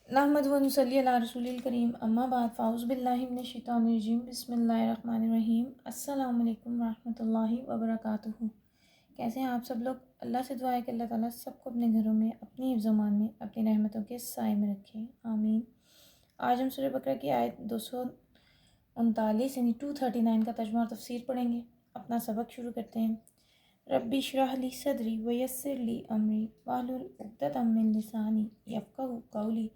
نحمد و نصلی علی رسول الکریم اما بعد فاعوذ باللہ من الشیطان الرجیم بسم اللہ الرحمن الرحیم السلام علیکم ورحمۃ اللہ وبرکاتہ۔ کیسے ہیں آپ سب لوگ؟ اللہ سے دعا ہے کہ اللہ تعالیٰ سب کو اپنے گھروں میں اپنی حفظ و امان میں اپنی رحمتوں کے سائے میں رکھے، آمین۔ آج ہم سورہ بقرہ کی آیت 239 یعنی 239 کا ترجمہ اور تفسیر پڑھیں گے۔ اپنا سبق شروع کرتے ہیں۔ ربی اشرح لی صدری ویسر لی امری واحلل عقدۃ من لسانی یفقہوا قولی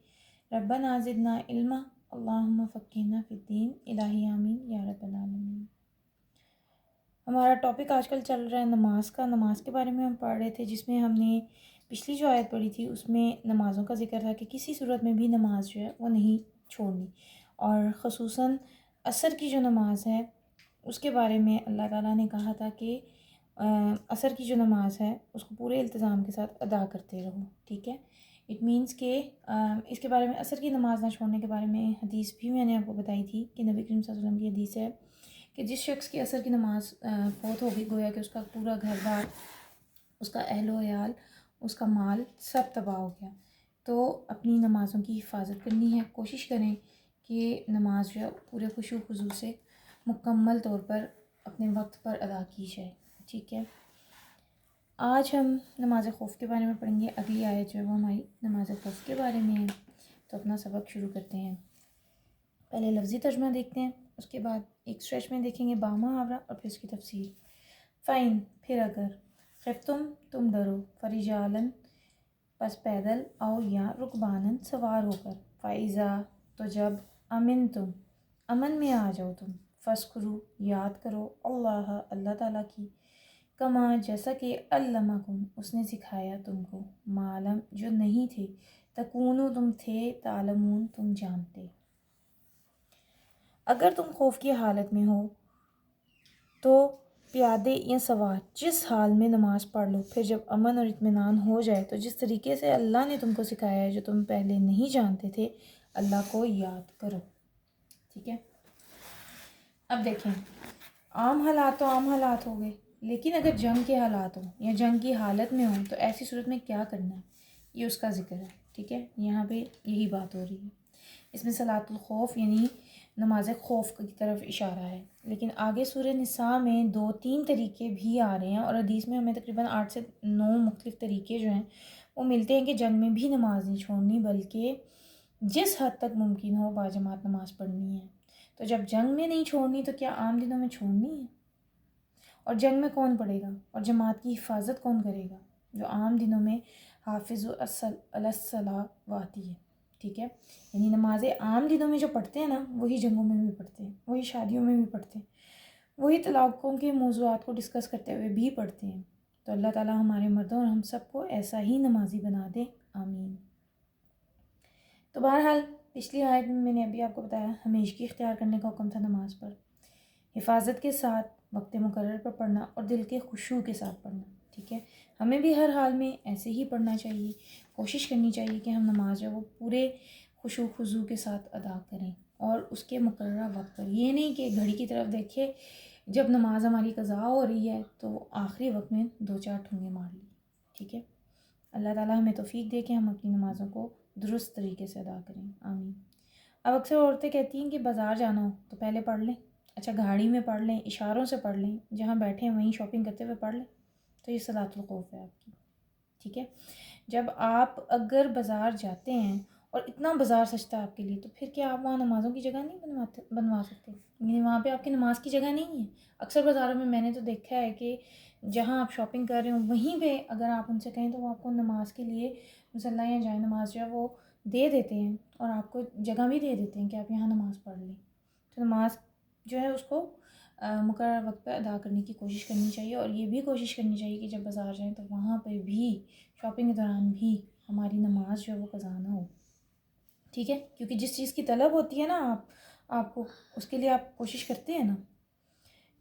ربنا زدنا علما اللہم فقہنا فی الدین الہی آمین یا رب العالمین۔ ہمارا ٹاپک آج کل چل رہا ہے نماز کا۔ نماز کے بارے میں ہم پڑھ رہے تھے، جس میں ہم نے پچھلی جو آیت پڑھی تھی اس میں نمازوں کا ذکر تھا کہ کسی صورت میں بھی نماز جو ہے وہ نہیں چھوڑنی، اور خصوصاً عصر کی جو نماز ہے اس کے بارے میں اللہ تعالیٰ نے کہا تھا کہ عصر کی جو نماز ہے اس کو پورے التزام کے ساتھ ادا کرتے رہو، ٹھیک ہے۔ اٹ مینس کہ اس کے بارے میں عصر کی نماز نہ چھوڑنے کے بارے میں حدیث بھی میں نے آپ کو بتائی تھی کہ نبی کریم صلی اللہ علیہ وسلم کی حدیث ہے کہ جس شخص کی عصر کی نماز فوت ہوگی، گویا کہ اس کا پورا گھر بار، اس کا اہل و عیال، اس کا مال سب تباہ ہو گیا۔ تو اپنی نمازوں کی حفاظت کرنی ہے، کوشش کریں کہ نماز جو ہے پورے خشوع و خضوع سے مکمل طور پر اپنے وقت پر ادا کی جائے، ٹھیک ہے۔ آج ہم نماز خوف کے بارے میں پڑھیں گے۔ اگلی آیت جو ہے وہ ہماری نماز خوف کے بارے میں ہے، تو اپنا سبق شروع کرتے ہیں۔ پہلے لفظی ترجمہ دیکھتے ہیں، اس کے بعد ایک اسٹریچ میں دیکھیں گے با محاورہ اور پھر اس کی تفسیر۔ فَإِن پھر اگر خفتم تم ڈرو فرجالن پس پیدل او یا رکبانن سوار ہو کر، فَإِذَا تو جب امن تم امن میں آ جاؤ تم، فذکروا یاد کرو اللہ اللہ تعالیٰ کی، کما جیسا کہ علمکم اس نے سکھایا تم کو، معلم جو نہیں تھے، تکونو تم تھے، تعلمون تم جانتے۔ اگر تم خوف کی حالت میں ہو تو پیادے یا سوار جس حال میں نماز پڑھ لو، پھر جب امن اور اطمینان ہو جائے تو جس طریقے سے اللہ نے تم کو سکھایا ہے جو تم پہلے نہیں جانتے تھے، اللہ کو یاد کرو، ٹھیک ہے۔ اب دیکھیں، عام حالات تو عام حالات ہو گئے، لیکن اگر جنگ کے حالات ہوں یا جنگ کی حالت میں ہوں تو ایسی صورت میں کیا کرنا ہے، یہ اس کا ذکر ہے، ٹھیک ہے۔ یہاں پہ یہی بات ہو رہی ہے۔ اس میں صلاۃ الخوف یعنی نماز خوف کی طرف اشارہ ہے، لیکن آگے سورہ نساء میں 2-3 طریقے بھی آ رہے ہیں، اور حدیث میں ہمیں تقریباً 8 سے 9 مختلف طریقے جو ہیں وہ ملتے ہیں کہ جنگ میں بھی نماز نہیں چھوڑنی، بلکہ جس حد تک ممکن ہو باجماعت نماز پڑھنی ہے۔ تو جب جنگ میں نہیں چھوڑنی تو کیا عام دنوں میں چھوڑنی ہے؟ اور جنگ میں کون پڑھے گا اور جماعت کی حفاظت کون کرے گا؟ جو عام دنوں میں حافظ علی الصلاوات ہے، ٹھیک ہے۔ یعنی نمازیں عام دنوں میں جو پڑھتے ہیں نا، وہی جنگوں میں بھی پڑھتے ہیں، وہی شادیوں میں بھی پڑھتے ہیں، وہی طلاقوں کے موضوعات کو ڈسکس کرتے ہوئے بھی پڑھتے ہیں۔ تو اللہ تعالیٰ ہمارے مردوں اور ہم سب کو ایسا ہی نمازی بنا دے، آمین۔ تو بہرحال پچھلی آیت میں نے ابھی آپ کو بتایا ہمیشگی اختیار کرنے کا حکم تھا نماز پر، حفاظت کے ساتھ وقت مقرر پر پڑھنا اور دل کے خشوع کے ساتھ پڑھنا، ٹھیک ہے۔ ہمیں بھی ہر حال میں ایسے ہی پڑھنا چاہیے، کوشش کرنی چاہیے کہ ہم نماز جو وہ پورے خشوع خضوع کے ساتھ ادا کریں اور اس کے مقررہ وقت پر۔ یہ نہیں کہ گھڑی کی طرف دیکھے جب نماز ہماری قضا ہو رہی ہے تو آخری وقت میں 2-4 ٹھونگے مار لی، ٹھیک ہے۔ اللہ تعالیٰ ہمیں توفیق دے کہ ہم اپنی نمازوں کو درست طریقے سے ادا کریں، آمین۔ اب اکثر عورتیں کہتی ہیں کہ بازار جانا ہو تو پہلے پڑھ لیں، اچھا گاڑی میں پڑھ لیں، اشاروں سے پڑھ لیں، جہاں بیٹھے ہیں وہیں شاپنگ کرتے ہوئے پڑھ لیں، تو یہ صلاۃ الخوف ہے آپ کی، ٹھیک ہے۔ جب آپ اگر بازار جاتے ہیں اور اتنا بازار سجتا ہے آپ کے لیے، تو پھر کیا آپ وہاں نمازوں کی جگہ نہیں بنوا سکتے؟ یعنی وہاں پہ آپ کی نماز کی جگہ نہیں ہے۔ اکثر بازاروں میں نے تو دیکھا ہے کہ جہاں آپ شاپنگ کر رہے ہوں وہیں پہ اگر آپ ان سے کہیں تو وہ آپ کو نماز کے لیے مصلی یا جائے نماز جو ہے وہ دے دیتے ہیں، اور آپ کو جگہ بھی دے دیتے ہیں کہ آپ یہاں نماز پڑھ لیں۔ تو نماز جو ہے اس کو مقررہ وقت پہ ادا کرنے کی کوشش کرنی چاہیے، اور یہ بھی کوشش کرنی چاہیے کہ جب بازار جائیں تو وہاں پہ بھی شاپنگ کے دوران بھی ہماری نماز جو ہے وہ قضا نہ ہو، ٹھیک ہے۔ کیونکہ جس چیز کی طلب ہوتی ہے نا آپ کو، اس کے لیے آپ کوشش کرتے ہیں نا۔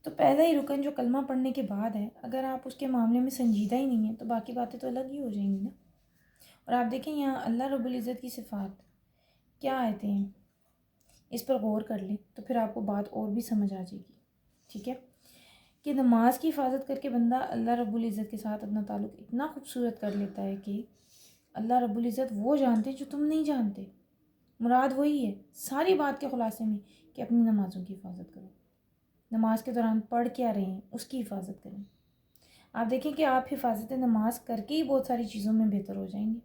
تو پہلا ہی رکن جو کلمہ پڑھنے کے بعد ہے، اگر آپ اس کے معاملے میں سنجیدہ ہی نہیں ہیں تو باقی باتیں تو الگ ہی ہو جائیں گی نا۔ اور آپ دیکھیں یہاں اللہ رب العزت کی صفات کیا آیتیں ہیں، اس پر غور کر لیں تو پھر آپ کو بات اور بھی سمجھ آ جائے گی، ٹھیک ہے۔ کہ نماز کی حفاظت کر کے بندہ اللہ رب العزت کے ساتھ اپنا تعلق اتنا خوبصورت کر لیتا ہے کہ اللہ رب العزت وہ جانتے جو تم نہیں جانتے، مراد وہی ہے ساری بات کے خلاصے میں کہ اپنی نمازوں کی حفاظت کرو، نماز کے دوران پڑھ کیا رہے ہیں اس کی حفاظت کریں۔ آپ دیکھیں کہ آپ حفاظت نماز کر کے ہی بہت ساری چیزوں میں بہتر ہو جائیں گے۔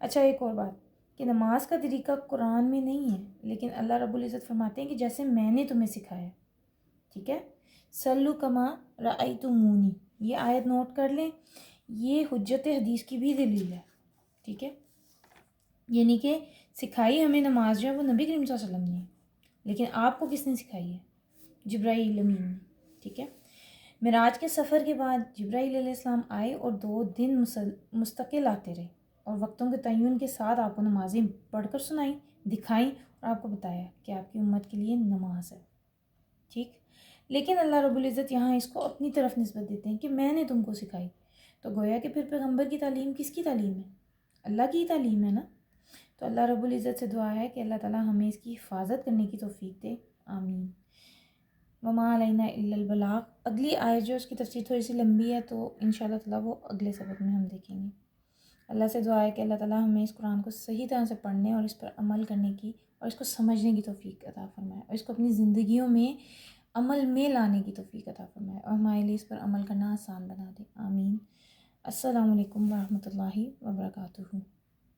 اچھا ایک اور بات کہ نماز کا طریقہ قرآن میں نہیں ہے، لیکن اللہ رب العزت فرماتے ہیں کہ جیسے میں نے تمہیں سکھایا، ٹھیک ہے، صلو کما رأیتمونی، یہ آیت نوٹ کر لیں، یہ حجت حدیث کی بھی دلیل ہے، ٹھیک ہے، یعنی کہ سکھائی ہمیں نماز جو ہے وہ نبی کریم صلی اللہ علیہ وسلم نے، لیکن آپ کو کس نے سکھائی ہے؟ جبرائیل امین نے، ٹھیک ہے۔ معراج کے سفر کے بعد جبرائیل علیہ السلام آئے اور 2 دن مستقل آتے رہے اور وقتوں کے تعین کے ساتھ آپ کو نمازیں پڑھ کر سنائیں، دکھائیں اور آپ کو بتایا کہ آپ کی امت کے لیے نماز ہے، ٹھیک۔ لیکن اللہ رب العزت یہاں اس کو اپنی طرف نسبت دیتے ہیں کہ میں نے تم کو سکھائی، تو گویا کہ پھر پیغمبر کی تعلیم کس کی تعلیم ہے؟ اللہ کی تعلیم ہے نا۔ تو اللہ رب العزت سے دعا ہے کہ اللہ تعالیٰ ہمیں اس کی حفاظت کرنے کی توفیق دے، آمین۔ وما علینا الا البلاغ، اگلی آیت جو اس کی تفسیر تھوڑی سی لمبی ہے تو انشاءاللہ تعالیٰ وہ اگلے سبق میں ہم دیکھیں گے۔ اللہ سے دعا ہے کہ اللہ تعالیٰ ہمیں اس قرآن کو صحیح طرح سے پڑھنے اور اس پر عمل کرنے کی اور اس کو سمجھنے کی توفیق عطا فرمائے اور اس کو اپنی زندگیوں میں عمل میں لانے کی توفیق عطا فرمائے اور ہمارے لیے اس پر عمل کرنا آسان بنا دے، آمین۔ السلام علیکم ورحمۃ اللہ وبرکاتہ۔